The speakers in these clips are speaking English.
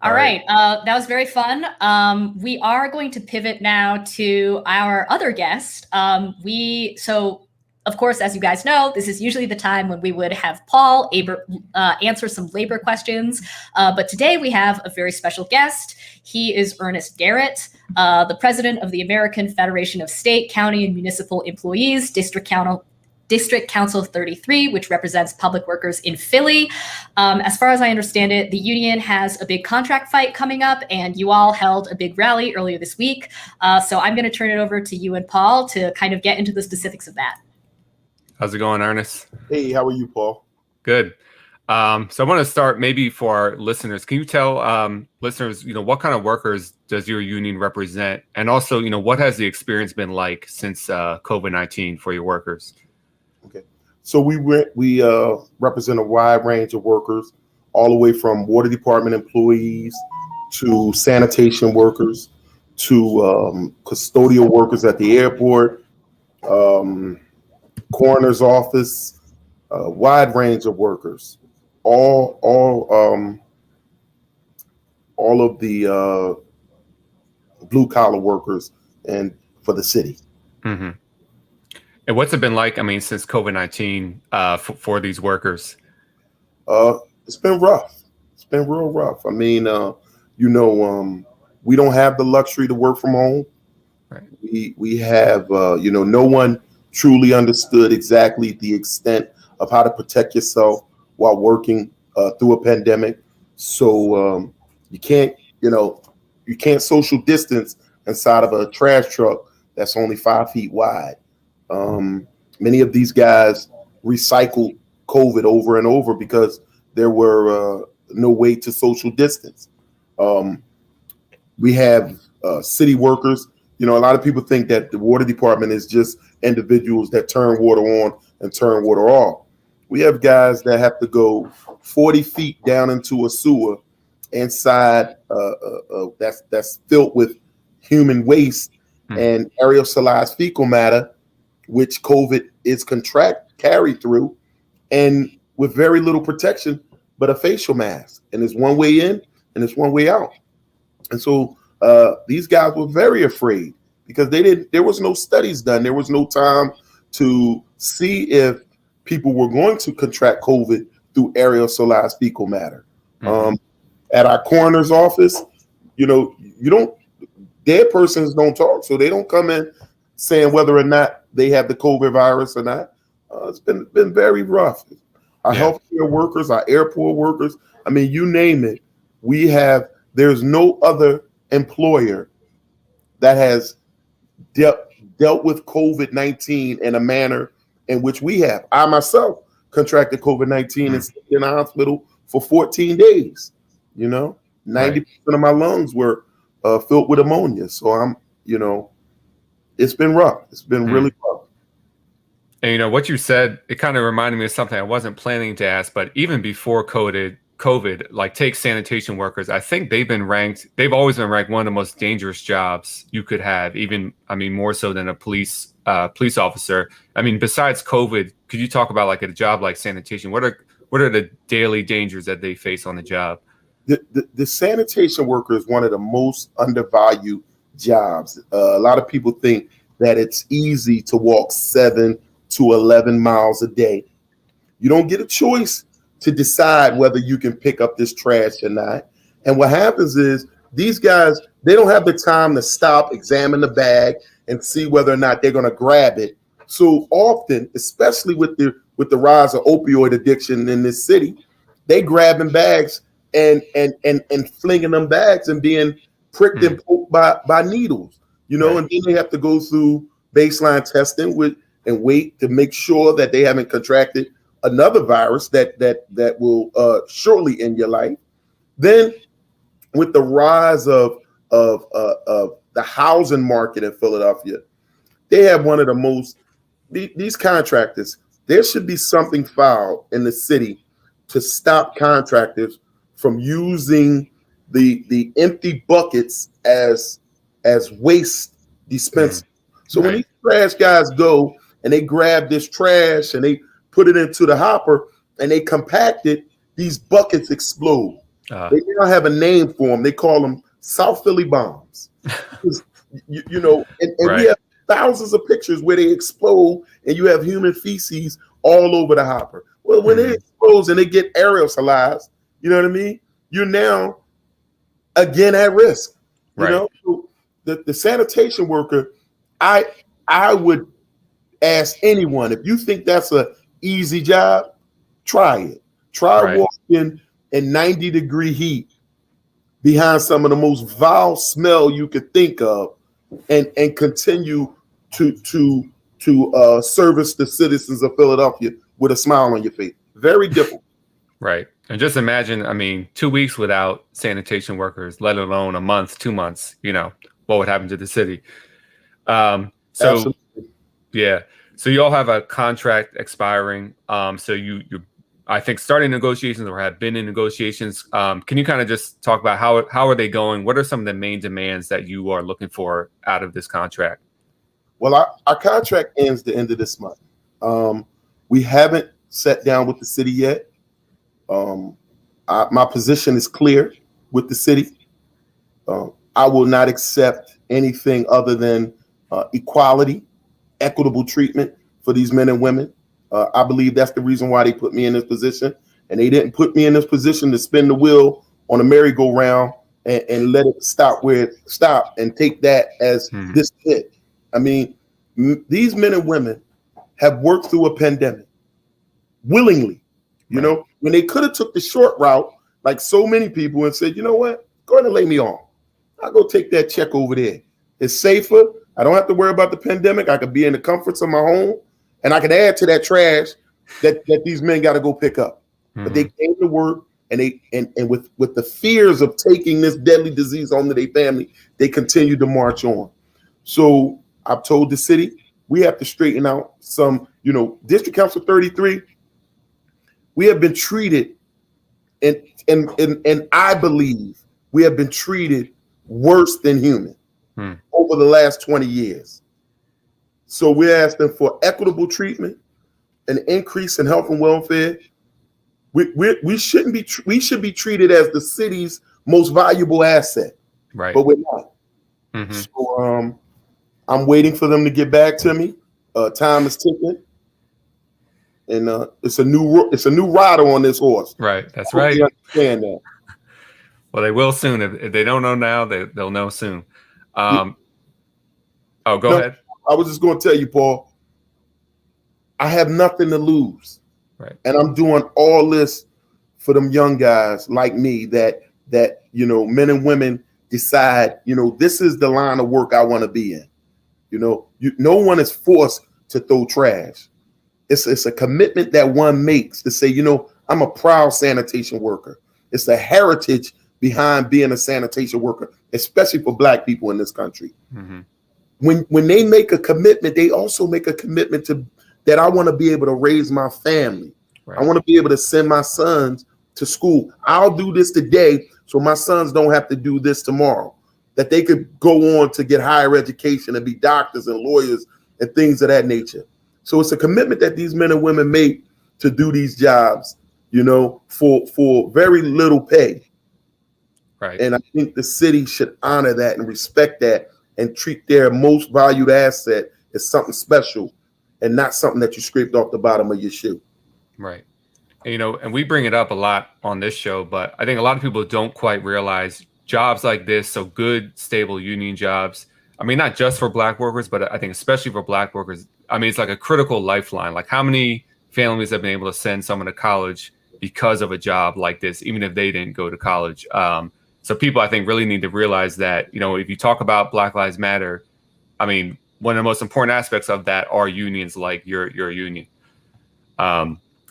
All right. That was very fun. We are going to pivot now to our other guest. Of course, as you guys know, this is usually the time when we would have Paul answer some labor questions. But today we have a very special guest. He is Ernest Garrett, the president of the American Federation of State, County, and Municipal Employees, District Council 33, which represents public workers in Philly. As far as I understand it, the union has a big contract fight coming up, and you all held a big rally earlier this week. So I'm going to turn it over to you and Paul to kind of get into the specifics of that. How's it going, Ernest? Hey, how are you, Paul? Good. So I want to start maybe for our listeners. Can you tell listeners, what kind of workers does your union represent? And also, what has the experience been like since COVID-19 for your workers? Okay. So we represent a wide range of workers, all the way from water department employees to sanitation workers to custodial workers at the airport, coroner's office, a wide range of workers, all of the blue collar workers and for the city. Mm-hmm. And what's it been like? I mean, since COVID-19 for these workers? It's been rough. It's been real rough. I mean, we don't have the luxury to work from home. Right. We have, no one truly understood exactly the extent of how to protect yourself while working through a pandemic. So you can't social distance inside of a trash truck that's only 5 feet wide. Many of these guys recycled COVID over and over because there were no way to social distance. We have city workers. A lot of people think that the water department is just individuals that turn water on and turn water off. We have guys that have to go 40 feet down into a sewer inside that's filled with human waste and aerosolized fecal matter, which COVID is carried through, and with very little protection but a facial mask. And it's one way in and it's one way out. And so these guys were very afraid because there was no studies done. There was no time to see if people were going to contract COVID through aerosolized fecal matter. At our coroner's office, dead persons don't talk, so they don't come in saying whether or not they have the COVID virus or not. It's been very rough. Our healthcare workers, our airport workers, I mean, you name it. There's no other employer that has dealt with COVID-19 in a manner in which we have. I myself contracted COVID-19 and stayed in the hospital for 14 days. 90% of my lungs were filled with ammonia. So it's been rough. It's been really rough. And what you said, it kind of reminded me of something I wasn't planning to ask, but even before COVID, like take sanitation workers, I think they've always been ranked one of the most dangerous jobs you could have, more so than a police officer. I mean, besides COVID, could you talk about like a job like sanitation? What are the daily dangers that they face on the job? The sanitation worker is one of the most undervalued jobs. A lot of people think that it's easy to walk 7 to 11 miles a day. You don't get a choice to decide whether you can pick up this trash or not. And what happens is these guys, they don't have the time to stop, examine the bag, and see whether or not they're going to grab it. So often, especially with the rise of opioid addiction in this city, they grabbing bags and flinging them bags and being pricked and poked by needles, and then they have to go through baseline testing and wait to make sure that they haven't contracted another virus that will shortly end your life. Then with the rise of the housing market in Philadelphia, they have one of the most, these contractors, there should be something filed in the city to stop contractors from using the empty buckets as waste dispensers. So when these trash guys go and they grab this trash and they put it into the hopper and they compact it, these buckets explode. They now have a name for them. They call them South Philly bombs. And Right. we have thousands of pictures where they explode and you have human feces all over the hopper. Well, when they explode and they get aerosolized, you know what I mean? You're now again at risk. You know, so the sanitation worker, I would ask anyone, if you think that's a easy job, try it. Try walking in 90-degree heat behind some of the most vile smell you could think of, and continue to service the citizens of Philadelphia with a smile on your face. Very difficult. Right. And just imagine, I mean, 2 weeks without sanitation workers, let alone a month, 2 months, you know, what would happen to the city? Absolutely. Yeah. So you all have a contract expiring. So you I think starting negotiations or have been in negotiations. Can you kind of just talk about how are they going? What are some of the main demands that you are looking for out of this contract? Well, our contract ends the end of this month. We haven't sat down with the city yet. My position is clear with the city. I will not accept anything other than equality, equitable treatment for these men and women. I believe that's the reason why they put me in this position. And they didn't put me in this position to spin the wheel on a merry-go-round and let it stop where it stopped and take that as this hit. I mean, these men and women have worked through a pandemic willingly. You know, when they could have took the short route, like so many people, and said, you know what, go ahead and lay me off. I'll go take that check over there. It's safer. I don't have to worry about the pandemic. I could be in the comforts of my home, and I could add to that trash that these men got to go pick up. But they came to work, and with the fears of taking this deadly disease onto their family, they continued to march on. So I've told the city we have to straighten out some, District Council 33. We have been treated, and I believe we have been treated worse than human over the last 20 years. So we're asking for equitable treatment, an increase in health and welfare. We should be treated as the city's most valuable asset, right? But we're not. So I'm waiting for them to get back to me. Time is ticking. And it's a new rider on this horse. Right, that's right. You understand that? Well, they will soon. If they don't know now, they'll know soon. Go ahead. I was just going to tell you, Paul. I have nothing to lose, right? And I'm doing all this for them young guys like me that men and women decide, this is the line of work I want to be in. No one is forced to throw trash. It's a commitment that one makes to say, I'm a proud sanitation worker. It's the heritage behind being a sanitation worker, especially for Black people in this country. When they make a commitment, they also make a commitment to that I want to be able to raise my family. Right. I want to be able to send my sons to school. I'll do this today so my sons don't have to do this tomorrow, that they could go on to get higher education and be doctors and lawyers and things of that nature. So it's a commitment that these men and women make to do these jobs, for very little pay. Right. And I think the city should honor that and respect that and treat their most valued asset as something special and not something that you scraped off the bottom of your shoe. Right. And we bring it up a lot on this show, but I think a lot of people don't quite realize jobs like this, so good, stable union jobs. I mean, not just for Black workers, but I think especially for Black workers. I mean, it's like a critical lifeline. Like, how many families have been able to send someone to college because of a job like this, even if they didn't go to college? So people, I think, really need to realize that, if you talk about Black Lives Matter, I mean, one of the most important aspects of that are unions like your union.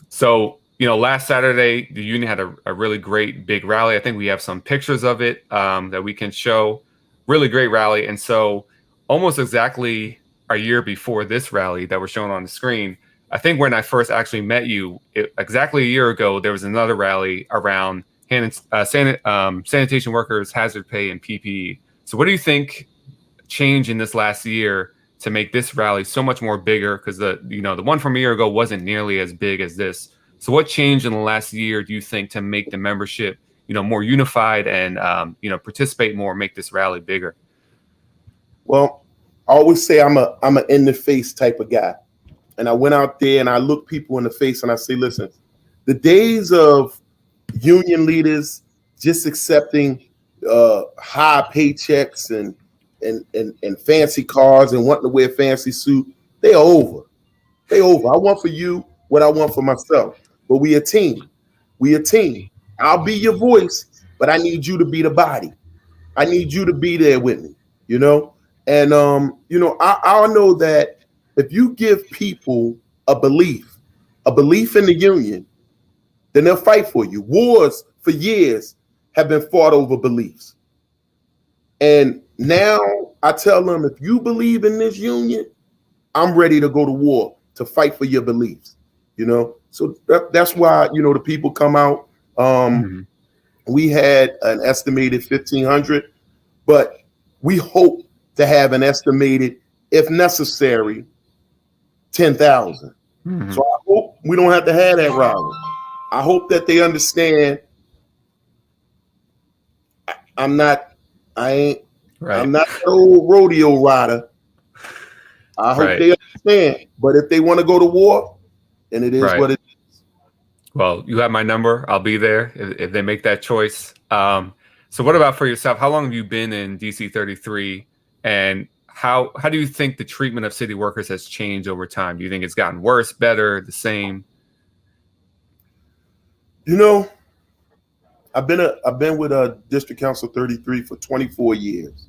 So, last Saturday, the union had a really great big rally. I think we have some pictures of it that we can show. Really great rally. And so almost exactly a year before this rally that we're showing on the screen, I think when I first actually met you, exactly a year ago, there was another rally around sanitation workers, hazard pay, and PPE. So what do you think changed in this last year to make this rally so much more bigger? Because the one from a year ago wasn't nearly as big as this. So what changed in the last year, do you think, to make the membership more unified and participate more, make this rally bigger? Well, I always say I'm a in the face type of guy, and I went out there and I look people in the face and I say, listen, the days of union leaders just accepting high paychecks and fancy cars and wanting to wear a fancy suit, they are over. They over. I want for you what I want for myself. But we a team. We a team. I'll be your voice, but I need you to be the body. I need you to be there with me, And I know that if you give people a belief in the union, then they'll fight for you. Wars for years have been fought over beliefs. And now I tell them, if you believe in this union, I'm ready to go to war to fight for your beliefs, So that's why, the people come out. We had an estimated 1,500, but we hope to have an estimated, if necessary, 10,000. So I hope we don't have to have that rally. I hope that they understand I'm not an old rodeo rider. I hope they understand. But if they want to go to war, then it is what it is. Well, you have my number. I'll be there if they make that choice. So what about for yourself? How long have you been in DC 33? And how do you think the treatment of city workers has changed over time? Do you think it's gotten worse, better, the same? I've been with District Council 33 for 24 years,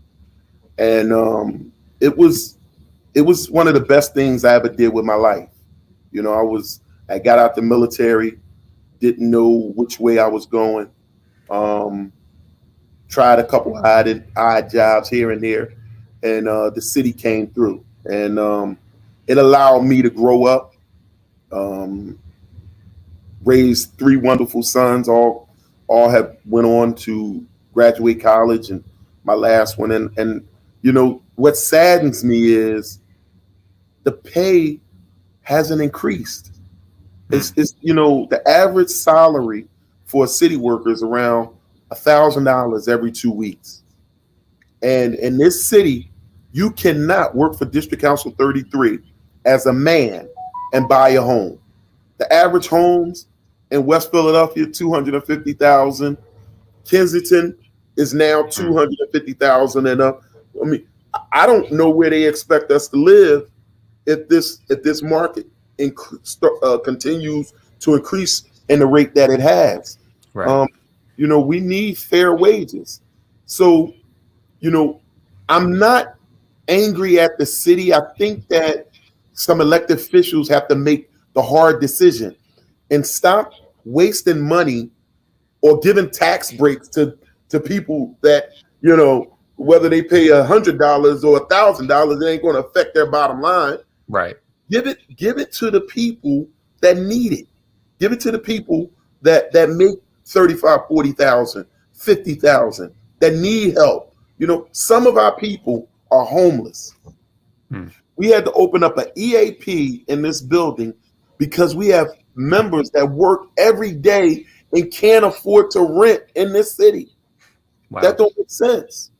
and it was one of the best things I ever did with my life. I got out the military, didn't know which way I was going. Tried a couple odd jobs here and there, and the city came through, and it allowed me to grow up, raised 3 wonderful sons. All have went on to graduate college, and my last one. And what saddens me is the pay hasn't increased. It's the average salary for a city worker is around $1,000 every 2 weeks. And in this city, you cannot work for District Council 33 as a man and buy a home. The average homes in West Philadelphia, $250,000. Kensington is now $250,000 and up. I mean, I don't know where they expect us to live if this market continues to increase in the rate that it has. Right. We need fair wages. So, I'm not angry at the city. I think that some elected officials have to make the hard decision and stop wasting money or giving tax breaks to people that, whether they pay $100 or $1,000, it ain't going to affect their bottom line. Right. Give it to the people that need it. Give it to the people that make 35, 40,000, 50,000, that need help. Some of our people are homeless. We had to open up an EAP in this building because we have members that work every day and can't afford to rent in this city. Wow. That don't make sense.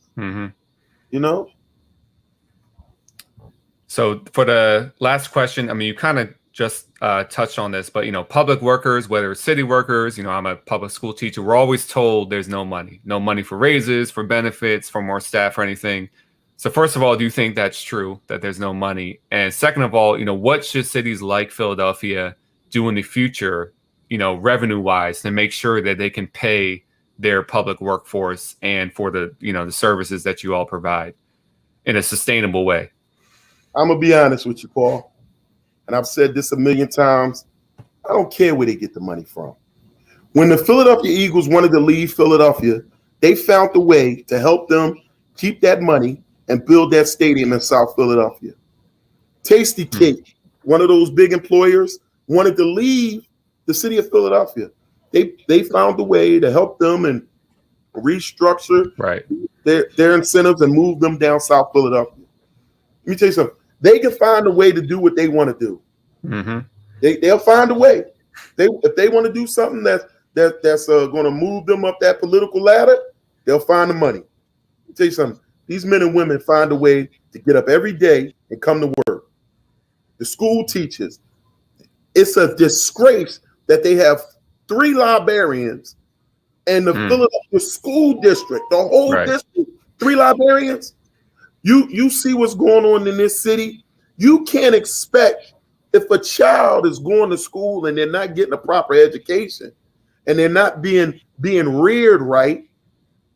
So for the last question, I mean, you kind of just touched on this, but, public workers, whether it's city workers, I'm a public school teacher, we're always told there's no money for raises, for benefits, for more staff or anything. So first of all, do you think that's true, that there's no money? And second of all, what should cities like Philadelphia do in the future, revenue wise, to make sure that they can pay their public workforce and for the, the services that you all provide in a sustainable way? I'm going to be honest with you, Paul. And I've said this a million times. I don't care where they get the money from. When the Philadelphia Eagles wanted to leave Philadelphia, they found a way to help them keep that money and build that stadium in South Philadelphia. Tasty Cake, one of those big employers, wanted to leave the city of Philadelphia. They found a way to help them and restructure their incentives and move them down South Philadelphia. Let me tell you something. They can find a way to do what they want to do. They'll find a way. If they want to do something that's that's going to move them up that political ladder, they'll find the money. I'll tell you something. These men and women find a way to get up every day and come to work. The school teachers, it's a disgrace that they have 3 librarians and the Philadelphia school district, the whole district, 3 librarians. You see what's going on in this city. You can't expect, if a child is going to school and they're not getting a proper education and they're not being reared right,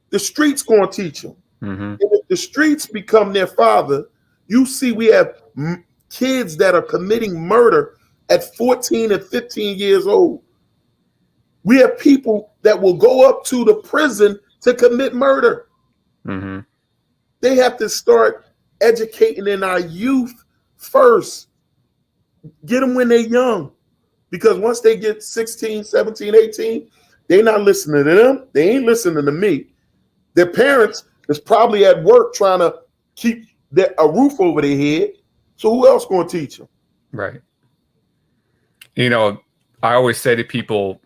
the streets going to teach them. And if the streets become their father, you see we have kids that are committing murder at 14 and 15 years old. We have people that will go up to the prison to commit murder. They have to start educating in our youth first. Get them when they're young. Because once they get 16, 17, 18, they're not listening to them. They ain't listening to me. Their parents is probably at work trying to keep a roof over their head. So who else going to teach them? Right. You know, I always say to people,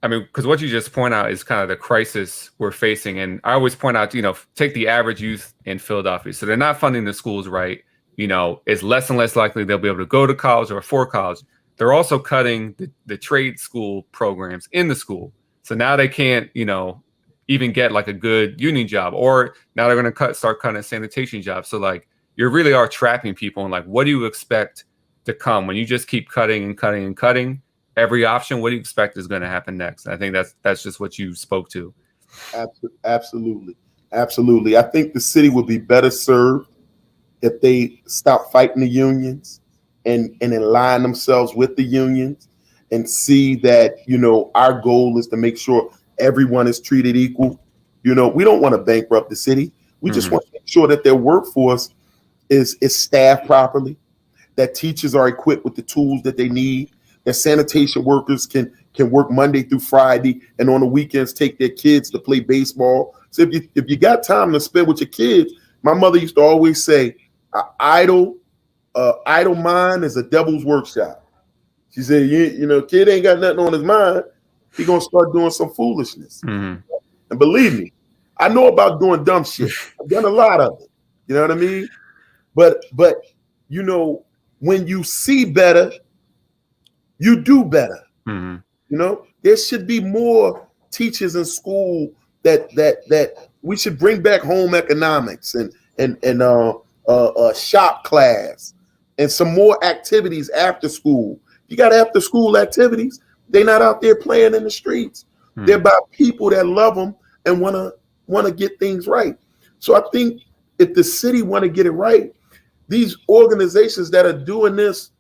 I mean, because what you just point out is kind of the crisis we're facing. And I always point out, you know, take the average youth in Philadelphia. So they're not funding the schools right. You know, it's less and less likely they'll be able to go to college or afford college. They're also cutting the trade school programs in the school. So now they can't, you know, even get like a good union job, or now they're going to start cutting sanitation jobs. So like, you really are trapping people. And like, what do you expect to come when you just keep cutting and cutting and cutting every option? What do you expect is going to happen next? I think that's just what you spoke to. Absolutely. I think the city would be better served if they stop fighting the unions and align themselves with the unions and see that, you know, our goal is to make sure everyone is treated equal. You know, we don't want to bankrupt the city. We just want to make sure that their workforce is staffed properly, that teachers are equipped with the tools that they need, that sanitation workers can work Monday through Friday and on the weekends take their kids to play baseball. So if you got time to spend with your kids, my mother used to always say, idle mind is a devil's workshop. She said, you know, kid ain't got nothing on his mind, he gonna start doing some foolishness. And believe me, I know about doing dumb shit. I've done a lot of it. You know what I mean? But you know, when you see better, you do better. You know, there should be more teachers in school that we should bring back home economics and shop class and some more activities after school. You got after school activities. They're not out there playing in the streets. They're about people that love them and want to get things right. So I think if the city want to get it right, these organizations that are doing this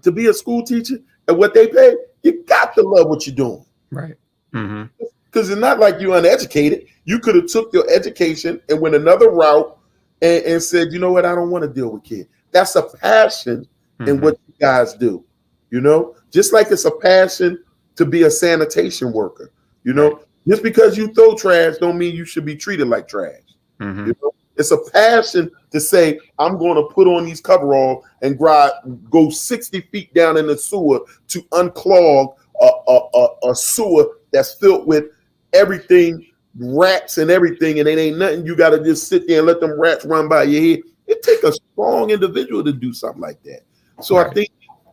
to be a school teacher and what they pay, you got to love what you're doing. Right. Because it's not like you're uneducated. You could have took your education and went another route and said, you know what, I don't want to deal with kids. That's a passion in what you guys do. You know, just like it's a passion to be a sanitation worker. You know, just because you throw trash don't mean you should be treated like trash. You know? It's a passion to say, I'm going to put on these coveralls and go 60 feet down in the sewer to unclog a sewer that's filled with everything, rats and everything, and it ain't nothing. You got to just sit there and let them rats run by your head. It takes a strong individual to do something like that. So I think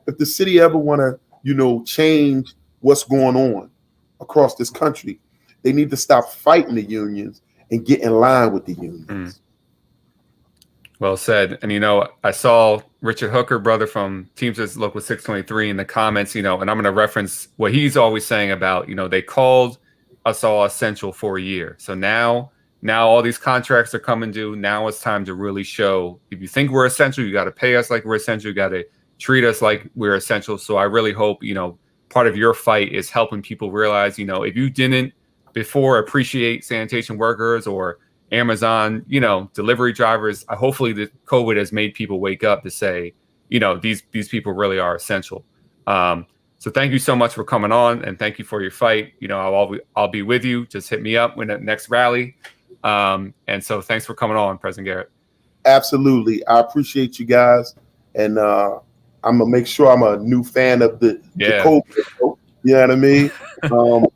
if the city ever want to, you know, change what's going on across this country, they need to stop fighting the unions and get in line with the unions. Well said. And, you know, I saw Richard Hooker, brother from Teamsters Local 623 in the comments, you know, and I'm going to reference what he's always saying about, you know, they called us all essential for a year. So now all these contracts are coming due. Now it's time to really show, if you think we're essential, you got to pay us like we're essential. You got to treat us like we're essential. So I really hope, you know, part of your fight is helping people realize, you know, if you didn't before appreciate sanitation workers or Amazon, you know, delivery drivers, hopefully the COVID has made people wake up to say, you know, these people really are essential. So thank you so much for coming on, and thank you for your fight. You know, I'll be with you. Just hit me up when the next rally. And so thanks for coming on, President Garrett. Absolutely. I appreciate you guys. And I'm going to make sure I'm a new fan of the COVID show. You know what I mean?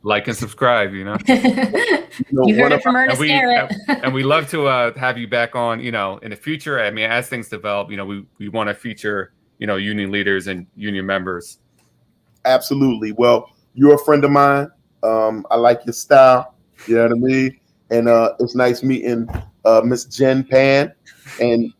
Like and subscribe, you know. You heard it from Ernest Garrett. And we love to have you back on, you know, in the future. I mean, as things develop, you know, we want to feature, you know, union leaders and union members. Absolutely. Well, you're a friend of mine. I like your style. You know what I mean? And it's nice meeting Miss Jen Pan. And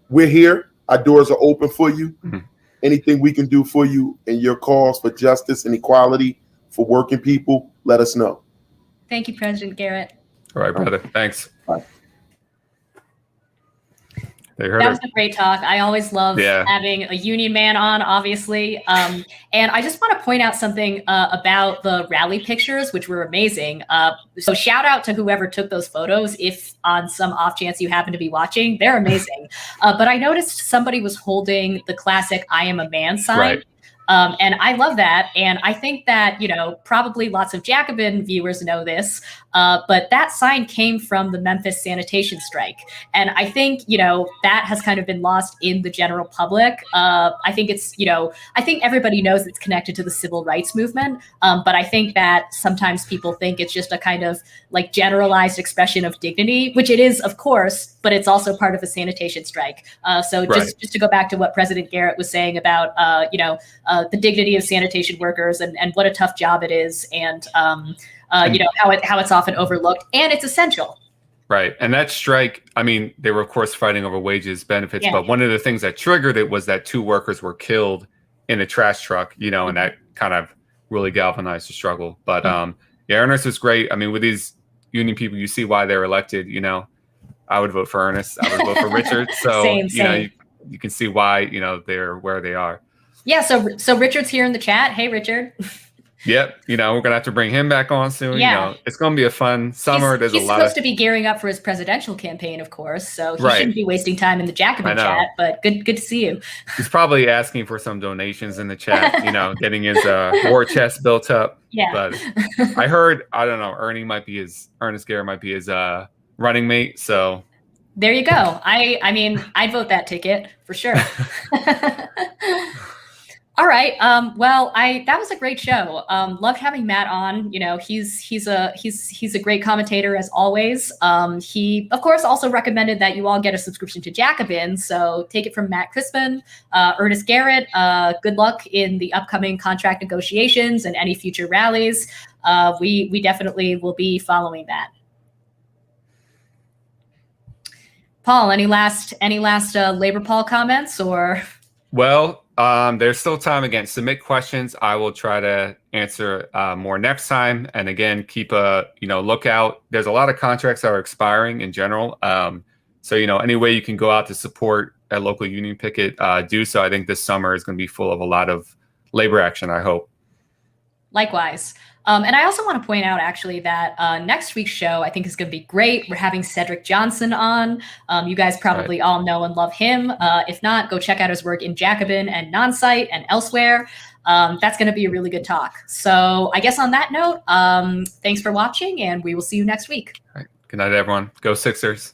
we're here. Our doors are open for you. Mm-hmm. Anything we can do for you in your cause for justice and equality for working people, let us know. Thank you, President Garrett. All right, brother. Thanks. Bye. That was a great talk. I always love having a union man on, obviously. And I just want to point out something about the rally pictures, which were amazing. So shout out to whoever took those photos. If on some off chance you happen to be watching, they're amazing. But I noticed somebody was holding the classic "I am a man" sign. Right. And I love that. And I think that, you know, probably lots of Jacobin viewers know this, but that sign came from the Memphis sanitation strike. And I think, you know, that has kind of been lost in the general public. I think it's, you know, I think everybody knows it's connected to the civil rights movement. But I think that sometimes people think it's just a kind of like generalized expression of dignity, which it is, of course, but it's also part of a sanitation strike. So just to go back to what President Garrett was saying about, you know, the dignity of sanitation workers and what a tough job it is, and you know, how it's often overlooked, and it's essential. Right. And that strike, I mean, they were of course fighting over wages, benefits, but one of the things that triggered it was that 2 workers were killed in a trash truck, you know, and that kind of really galvanized the struggle. But yeah, Ernest is great. I mean, with these union people, you see why they're elected. You know, I would vote for Ernest. I would vote for Richard. So same. You know, you can see why, you know, they're where they are. Yeah, so Richard's here in the chat. Hey, Richard. Yep, you know, we're gonna have to bring him back on soon. Yeah. You know, it's gonna be a fun summer. He's supposed to be gearing up for his presidential campaign, of course, so he shouldn't be wasting time in the Jacobin chat. But good to see you. He's probably asking for some donations in the chat. You know, getting his war chest built up. Yeah. But I heard, I don't know, Ernest Garrett might be his running mate. So there you go. I mean, I'd vote that ticket for sure. All right. Well, that was a great show. Loved having Matt on. You know, he's a great commentator as always. He of course also recommended that you all get a subscription to Jacobin. So take it from Matt Crispin, Ernest Garrett. Good luck in the upcoming contract negotiations and any future rallies. We definitely will be following that. Paul, any last Labor Paul comments or? Well, there's still time. Again, submit questions. I will try to answer more next time. And again, keep a lookout. There's a lot of contracts that are expiring in general. So any way you can go out to support a local union picket, do so. I think this summer is going to be full of a lot of labor action, I hope. Likewise. And I also want to point out, actually, that next week's show, I think, is going to be great. We're having Cedric Johnson on. You guys probably all know and love him. If not, go check out his work in Jacobin and Non-Site and elsewhere. That's going to be a really good talk. So I guess on that note, thanks for watching, and we will see you next week. All right. Good night, everyone. Go Sixers.